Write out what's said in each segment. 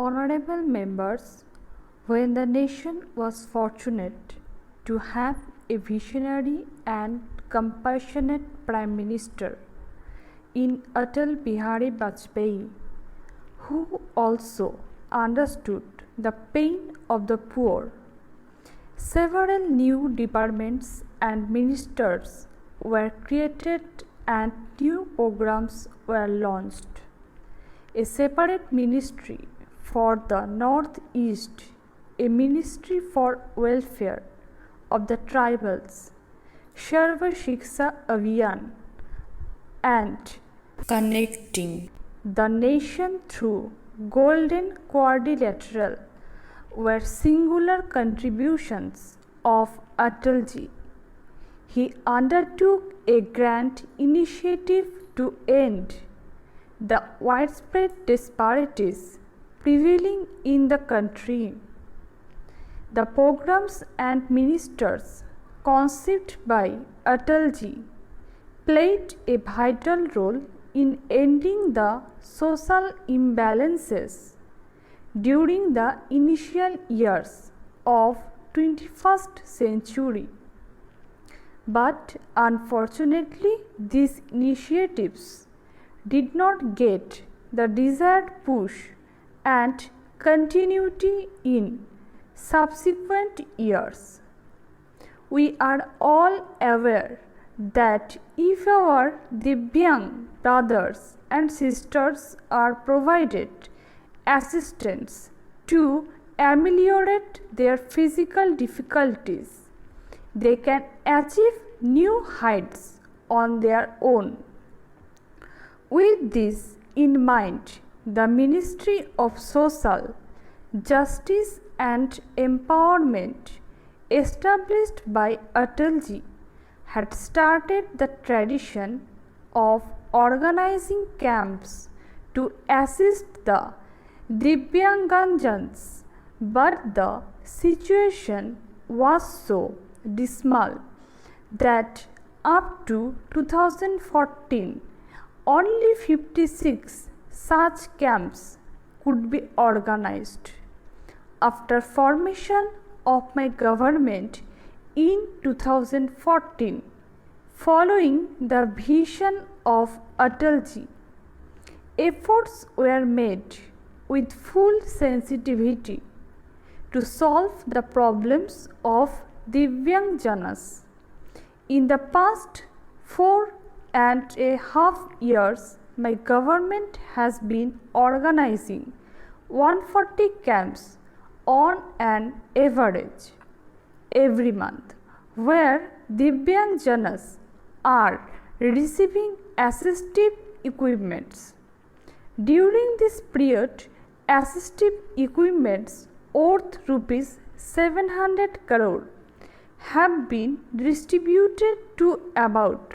Honorable members, when the nation was fortunate to have a visionary and compassionate Prime Minister in Atal Bihari Vajpayee, who also understood the pain of the poor, several new departments and ministers were created and new programs were launched. A separate ministry for the Northeast, a ministry for welfare of the tribals, Sarva Shiksha Abhiyan, and connecting the nation through Golden Quadrilateral were singular contributions of Atalji. He undertook a grand initiative to end the widespread disparities prevailing in the country. The programs and ministers conceived by Atalji played a vital role in ending the social imbalances during the initial years of 21st century. But unfortunately, these initiatives did not get the desired push and continuity in subsequent years. We are all aware that if our Divyang brothers and sisters are provided assistance to ameliorate their physical difficulties, they can achieve new heights on their own. With this in mind, the Ministry of Social Justice and Empowerment, established by Atalji, had started the tradition of organizing camps to assist the Divyangajans, but the situation was so dismal that up to 2014 only 56 such camps could be organized. After formation of my government in 2014, following the vision of Atalji, efforts were made with full sensitivity to solve the problems of Divyangjanas. In the past 4.5 years, my government has been organizing 140 camps on an average every month, where Divyangjanas are receiving assistive equipments. During this period, assistive equipments worth rupees 700 crore have been distributed to about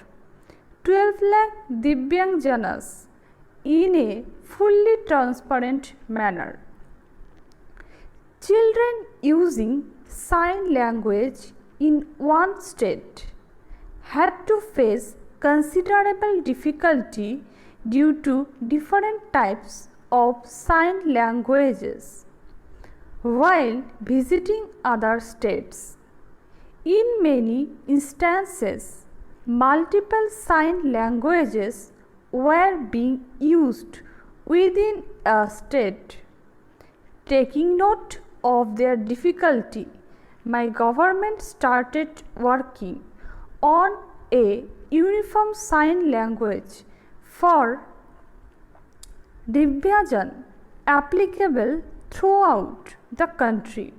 12 lakh Divyangjanas in a fully transparent manner. Children using sign language in one state had to face considerable difficulty due to different types of sign languages while visiting other states. In many instances, multiple sign languages were being used within a state. Taking note of their difficulty, my government started working on a uniform sign language for Divyajan applicable throughout the country.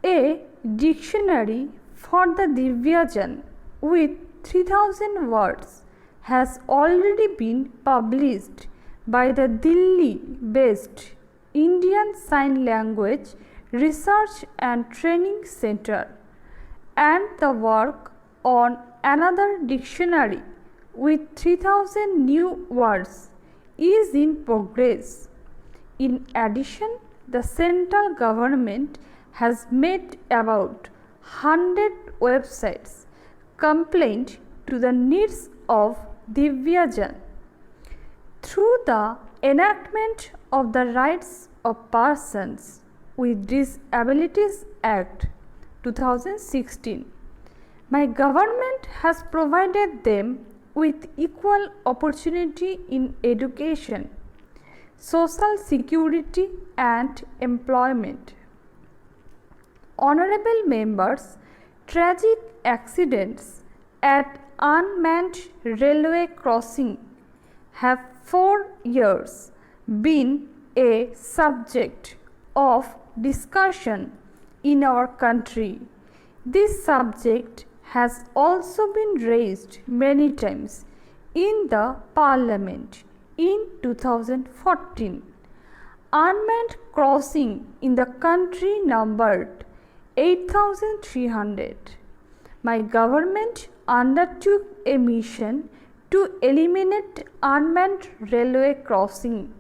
A dictionary for the Divyajan with 3000 words has already been published by the Delhi-based Indian Sign Language Research and Training Center, and the work on another dictionary with 3000 new words is in progress. In addition, the central government has made about 100 websites complaint to the needs of Divyajan. Through the enactment of the Rights of Persons with Disabilities Act 2016. My government has provided them with equal opportunity in education, social security and employment. Honorable members, tragic accidents at unmanned railway crossing have for years been a subject of discussion in our country. This subject has also been raised many times in the Parliament in 2014. Unmanned crossing in the country numbered 8,300. My government undertook a mission to eliminate unmanned railway crossing,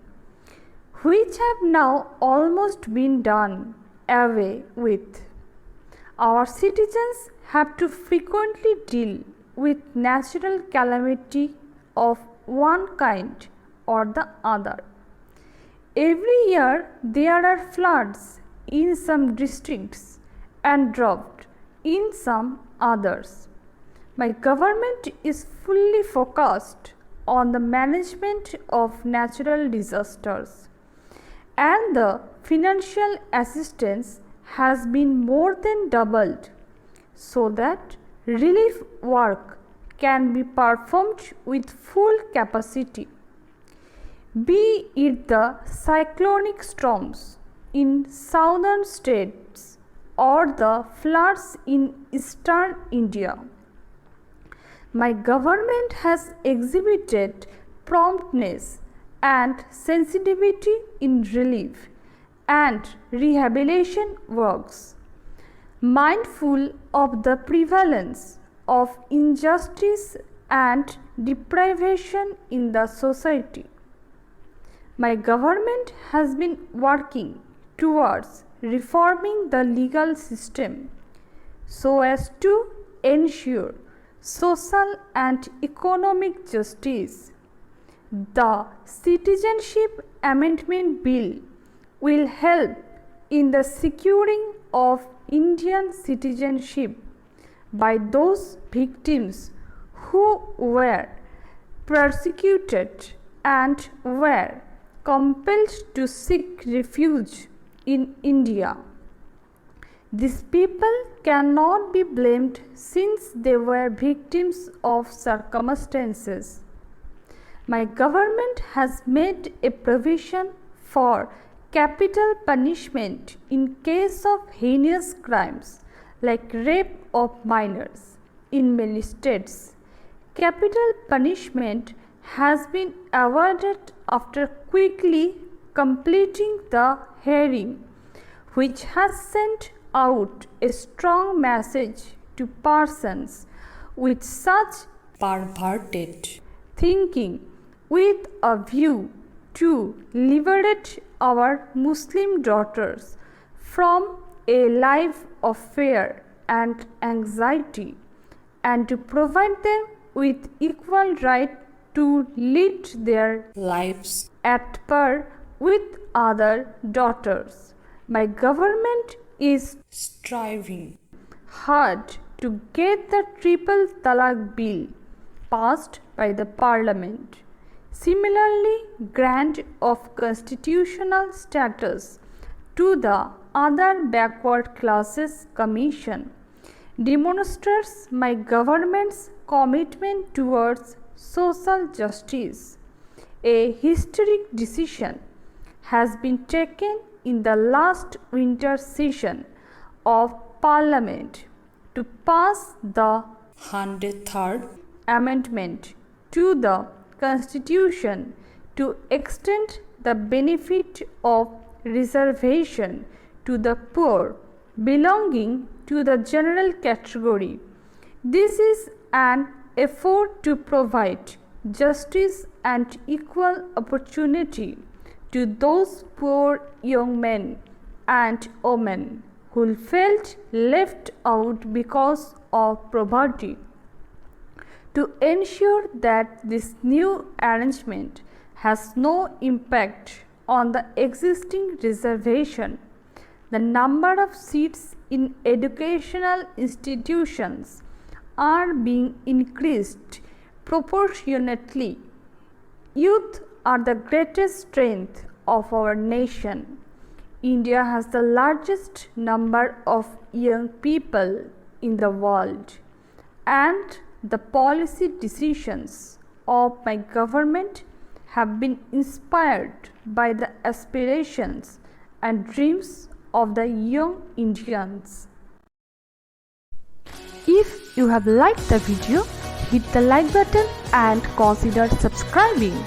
which have now almost been done away with. Our citizens have to frequently deal with natural calamity of one kind or the other. Every year there are floods in some districts and drought in some others. My government is fully focused on the management of natural disasters, and the financial assistance has been more than doubled so that relief work can be performed with full capacity. Be it the cyclonic storms in southern states or the floods in eastern India, my government has exhibited promptness and sensitivity in relief and rehabilitation works. Mindful of the prevalence of injustice and deprivation in the society, my government has been working towards reforming the legal system so as to ensure social and economic justice. The Citizenship Amendment Bill will help in the securing of Indian citizenship by those victims who were persecuted and were compelled to seek refuge in India. These people cannot be blamed since they were victims of circumstances. My government has made a provision for capital punishment in case of heinous crimes like rape of minors. In many states, capital punishment has been awarded after quickly completing the hearing, which has sent out a strong message to persons with such perverted thinking with a view to liberate our Muslim daughters from a life of fear and anxiety, and to provide them with equal right to lead their lives at par with other daughters. My government is striving hard to get the Triple Talaq Bill passed by the Parliament. Similarly, grant of constitutional status to the Other Backward Classes Commission demonstrates my government's commitment towards social justice. A historic decision has been taken in the last winter session of Parliament to pass the 103rd Amendment to the Constitution to extend the benefit of reservation to the poor belonging to the general category. This is an effort to provide justice and equal opportunity to those poor young men and women who felt left out because of poverty. To ensure that this new arrangement has no impact on the existing reservation. The number of seats in educational institutions are being increased proportionately. Youth are the greatest strength of our nation. India has the largest number of young people in the world, and the policy decisions of my government have been inspired by the aspirations and dreams of the young Indians. If you have liked the video, hit the like button and consider subscribing.